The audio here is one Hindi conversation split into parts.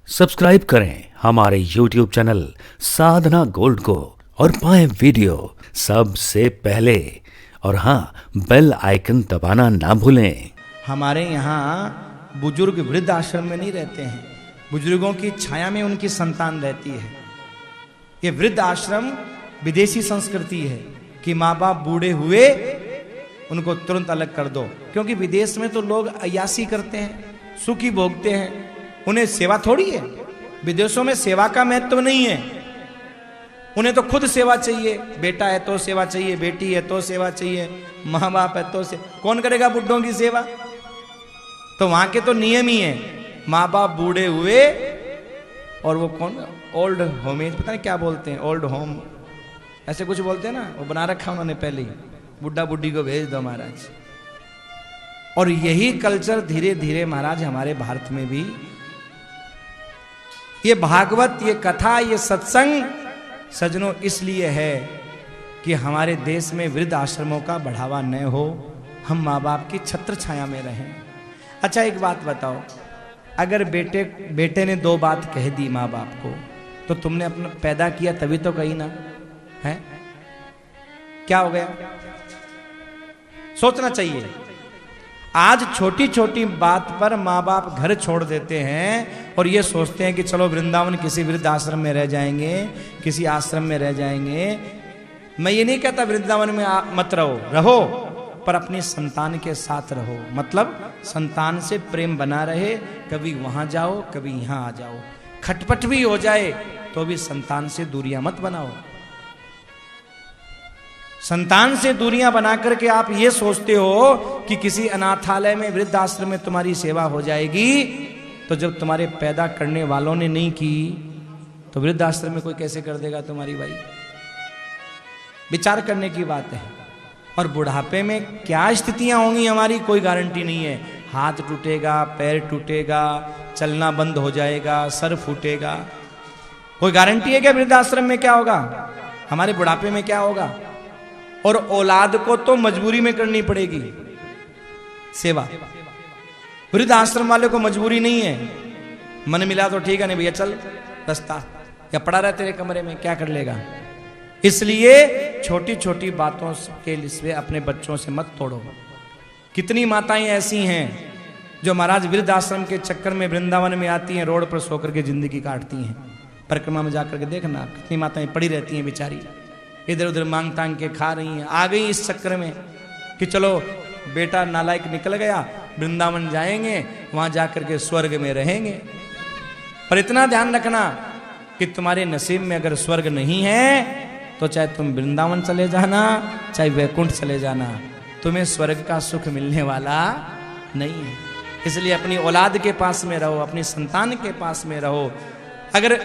सब्सक्राइब करें हमारे YouTube चैनल साधना गोल्ड को और पाएं वीडियो सबसे पहले। और हाँ, बेल आइकन दबाना ना भूलें। हमारे यहाँ बुजुर्ग वृद्ध आश्रम में नहीं रहते हैं, बुजुर्गों की छाया में उनकी संतान रहती है। ये वृद्ध आश्रम विदेशी संस्कृति है कि माँ बाप बूढ़े हुए उनको तुरंत अलग कर दो, क्योंकि विदेश में तो लोग अय्यासी करते हैं, सुखी भोगते हैं, उन्हें सेवा थोड़ी है। विदेशों में सेवा का महत्व नहीं है, उन्हें तो खुद सेवा चाहिए। बेटा है तो सेवा चाहिए, बेटी है तो सेवा चाहिए, माँ बाप है तो कौन करेगा बुड्ढों की सेवा? तो वहां के तो नियम ही है, माँ बाप बूढ़े हुए और वो कौन ओल्ड होमेज, पता नहीं क्या बोलते हैं, ओल्ड होम ऐसे कुछ बोलते हैं ना, वो बना रखा उन्होंने पहले ही, बुढ़ा बुढ़ी को भेज दो महाराज। और यही कल्चर धीरे धीरे महाराज हमारे भारत में भी, ये भागवत, ये कथा, ये सत्संग सजनों इसलिए है कि हमारे देश में वृद्ध आश्रमों का बढ़ावा न हो, हम माँ बाप की छत्र छाया में रहें। अच्छा एक बात बताओ, अगर बेटे ने दो बात कह दी माँ बाप को, तो तुमने अपना पैदा किया तभी तो कही ना है, क्या हो गया? सोचना चाहिए। आज छोटी छोटी बात पर माँ बाप घर छोड़ देते हैं और ये सोचते हैं कि चलो वृंदावन किसी वृद्ध आश्रम में रह जाएंगे, किसी आश्रम में रह जाएंगे। मैं ये नहीं कहता वृंदावन में मत रहो, पर अपनी संतान के साथ रहो, मतलब संतान से प्रेम बना रहे। कभी वहां जाओ, कभी यहां आ जाओ, खटपट भी हो जाए तो भी संतान से दूरियां मत बनाओ। संतान से दूरियां बना करके आप ये सोचते हो कि किसी अनाथालय में, वृद्ध आश्रम में तुम्हारी सेवा हो जाएगी, तो जब तुम्हारे पैदा करने वालों ने नहीं की तो वृद्ध आश्रम में कोई कैसे कर देगा तुम्हारी? भाई विचार करने की बात है। और बुढ़ापे में क्या स्थितियां होंगी हमारी, कोई गारंटी नहीं है। हाथ टूटेगा, पैर टूटेगा, चलना बंद हो जाएगा, सर फूटेगा, कोई गारंटी है क्या वृद्ध आश्रम में क्या होगा, हमारे बुढ़ापे में क्या होगा? और औलाद को तो मजबूरी में करनी पड़ेगी सेवा, वृद्ध आश्रम वाले को मजबूरी नहीं है, मन मिला तो ठीक है, नहीं भैया चल रास्ता, या पड़ा रहा तेरे कमरे में, क्या कर लेगा? इसलिए छोटी छोटी बातों के लिए अपने बच्चों से मत तोड़ो। कितनी माताएं ऐसी हैं जो महाराज वृद्ध आश्रम के चक्कर में वृंदावन में आती हैं, रोड पर सोकर के जिंदगी काटती हैं। परिक्रमा में जाकर के देखना कितनी माताएं पड़ी रहती हैं बेचारी, इधर उधर मांग तांग के खा रही हैं। आ गई इस चक्कर में कि चलो बेटा नालायक निकल गया, वृंदावन जाएंगे, वहां जाकर के स्वर्ग में रहेंगे। पर इतना ध्यान रखना कि तुम्हारे नसीब में अगर स्वर्ग नहीं है तो चाहे तुम वृंदावन चले जाना, चाहे वैकुंठ चले जाना, तुम्हें स्वर्ग का सुख मिलने वाला नहीं है। इसलिए अपनी औलाद के पास में रहो, अपनी संतान के पास में रहो। अगर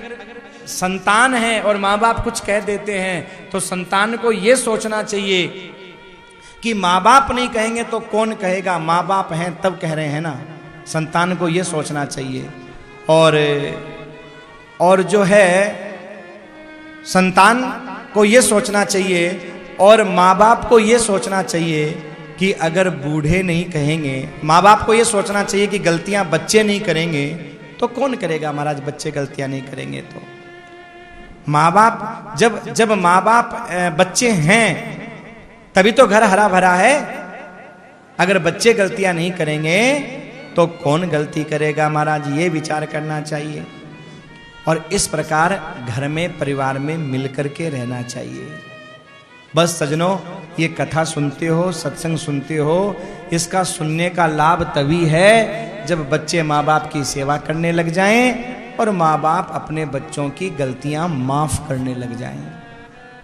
संतान है और माँ बाप कुछ कह देते हैं तो संतान को यह सोचना चाहिए कि माँ बाप नहीं कहेंगे तो कौन कहेगा, माँ बाप हैं तब कह रहे हैं ना। संतान को यह सोचना चाहिए। और जो है संतान को यह सोचना चाहिए और माँ बाप को यह सोचना चाहिए कि अगर बूढ़े नहीं कहेंगे, माँ बाप को यह सोचना चाहिए कि गलतियां बच्चे नहीं करेंगे तो कौन करेगा महाराज? बच्चे गलतियां नहीं करेंगे तो माँ बाप, जब माँ बाप बच्चे हैं तभी तो घर हरा भरा है। अगर बच्चे गलतियां नहीं करेंगे तो कौन गलती करेगा महाराज? ये विचार करना चाहिए। और इस प्रकार घर में, परिवार में मिलकर के रहना चाहिए। बस सजनों, ये कथा सुनते हो, सत्संग सुनते हो, इसका सुनने का लाभ तभी है जब बच्चे माँ बाप की सेवा करने लग जाएं और माँ बाप अपने बच्चों की गलतियां माफ करने लग जाएं,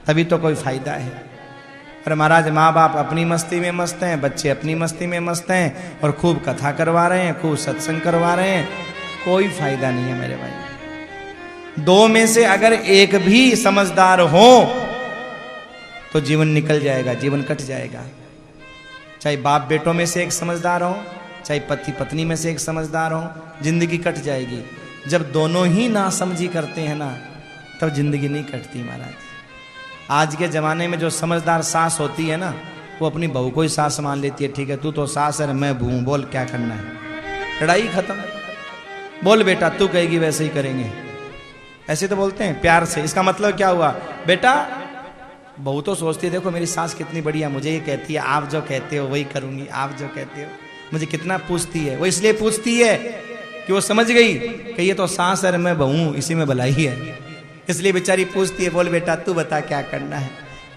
तभी तो कोई फायदा है। और महाराज माँ बाप अपनी मस्ती में मस्त हैं, बच्चे अपनी मस्ती में मस्त हैं और खूब कथा करवा रहे हैं, खूब सत्संग करवा रहे हैं, कोई फायदा नहीं है मेरे भाई। दो में से अगर एक भी समझदार हो तो जीवन निकल जाएगा, जीवन कट जाएगा। चाहे बाप बेटों में से एक समझदार हो, चाहे पति पत्नी में से एक समझदार हो, जिंदगी कट जाएगी। जब दोनों ही नासमझी करते हैं ना, तब जिंदगी नहीं कटती महाराज। आज के जमाने में जो समझदार सास होती है ना, वो अपनी बहू को ही सास मान लेती है। ठीक है, तू तो सास है, मैं बहू, बोल क्या करना है, लड़ाई खत्म। बोल बेटा तू कहेगी वैसे ही करेंगे, ऐसे तो बोलते हैं प्यार से। इसका मतलब क्या हुआ, बेटा बहू तो सोचती है देखो मेरी सास कितनी बढ़िया, मुझे ये कहती है आप जो कहते हो वही करूंगी, आप जो कहते हो, मुझे कितना पूछती है। वो इसलिए पूछती है कि वो समझ गई कि ये तो सास है मैं बहू, इसी में भलाई है, इसलिए बेचारी पूछती है बोल बेटा तू बता क्या करना है,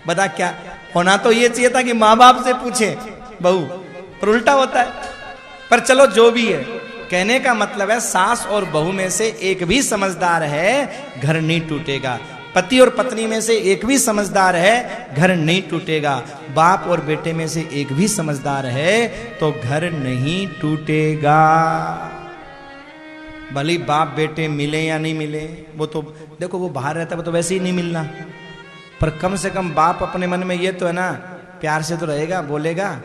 बता क्या होना। तो ये चाहिए था कि माँ बाप से पूछे बहू, पर उल्टा होता है। पर चलो जो भी है, कहने का मतलब है सास और बहू में से एक भी समझदार है घर नहीं टूटेगा, पति और पत्नी में से एक भी समझदार है घर नहीं टूटेगा, बाप और बेटे में से एक भी समझदार है तो घर नहीं टूटेगा। भले बाप बेटे मिले या नहीं मिले, वो तो देखो वो बाहर रहता है वो तो वैसे ही नहीं मिलना, पर कम से कम बाप अपने मन में ये तो है ना, प्यार से तो रहेगा, बोलेगा,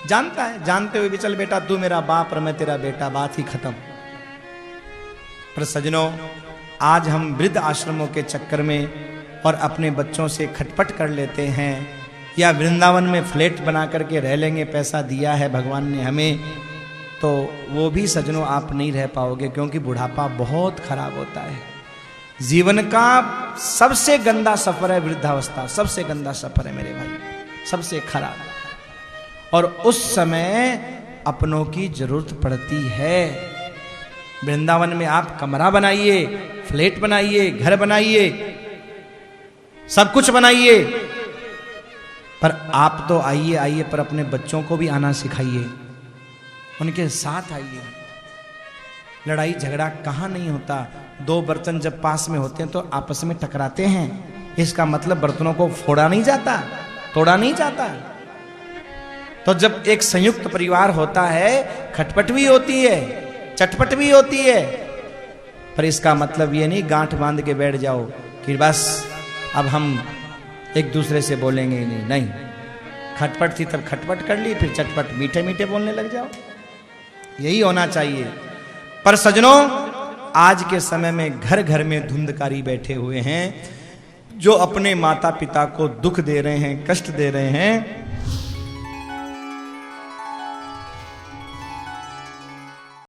जानता है, जानते हुए भी चल बेटा तू मेरा बाप और मैं तेरा बेटा, बात ही खत्म। पर सजनों आज हम वृद्ध आश्रमों के चक्कर में और अपने बच्चों से खटपट कर लेते हैं, या वृंदावन में फ्लैट बना करके रह लेंगे, पैसा दिया है भगवान ने हमें, तो वो भी सजनों आप नहीं रह पाओगे, क्योंकि बुढ़ापा बहुत खराब होता है। जीवन का सबसे गंदा सफर है वृद्धावस्था, सबसे गंदा सफर है मेरे भाई, सबसे खराब। और उस समय अपनों की जरूरत पड़ती है। वृंदावन में आप कमरा बनाइए, फ्लैट बनाइए, घर बनाइए, सब कुछ बनाइए, पर आप तो आइए आइए, पर अपने बच्चों को भी आना सिखाइए, उनके साथ आइए। लड़ाई झगड़ा कहाँ नहीं होता, दो बर्तन जब पास में होते हैं तो आपस में टकराते हैं, इसका मतलब बर्तनों को फोड़ा नहीं जाता, तोड़ा नहीं जाता। तो जब एक संयुक्त परिवार होता है खटपट भी होती है, चटपट भी होती है, पर इसका मतलब ये नहीं गांठ बांध के बैठ जाओ कि बस अब हम एक दूसरे से बोलेंगे ही नहीं, नहीं, खटपट थी तब खटपट कर ली, फिर चटपट मीठे मीठे बोलने लग जाओ, यही होना चाहिए। पर सजनों आज के समय में घर घर में धुंधकारी बैठे हुए हैं, जो अपने माता पिता को दुख दे रहे हैं, कष्ट दे रहे हैं,